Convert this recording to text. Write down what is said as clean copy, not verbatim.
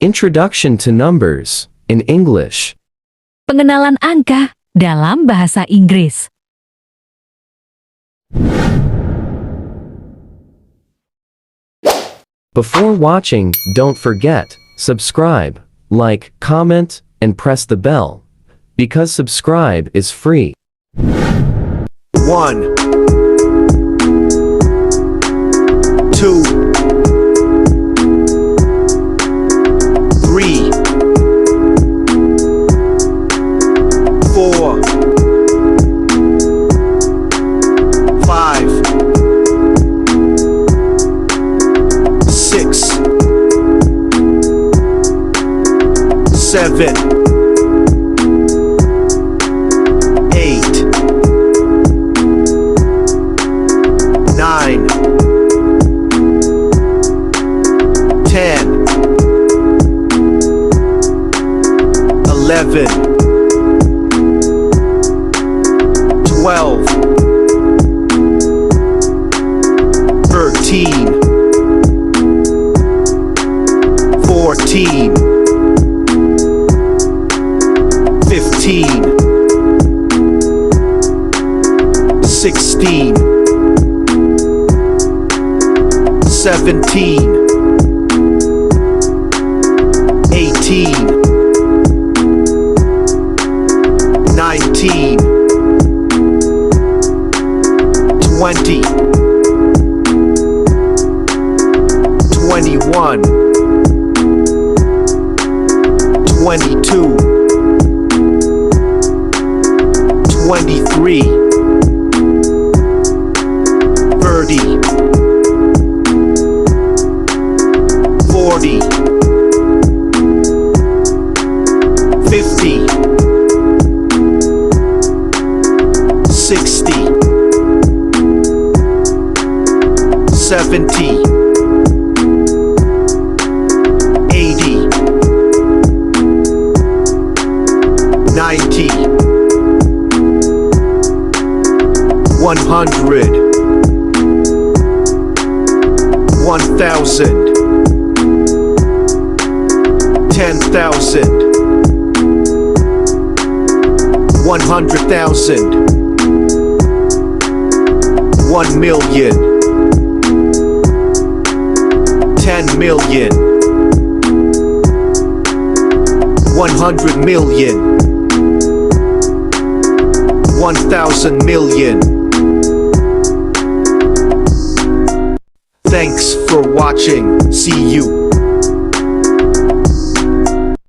Introduction to Numbers in English. Pengenalan angka dalam bahasa Inggris. Before watching, don't forget, subscribe, like, comment, and press the bell, because subscribe is free. 1 2 3 4 5 6 7 8 9 10 11 12 13 14 15 16 17 18 19 20 21 22 23 30 40 50 60 70 80 90 100 1000 10,000 100,000 1,000,000 10,000,000 100,000,000 1,000,000,000. Thanks for watching. See you.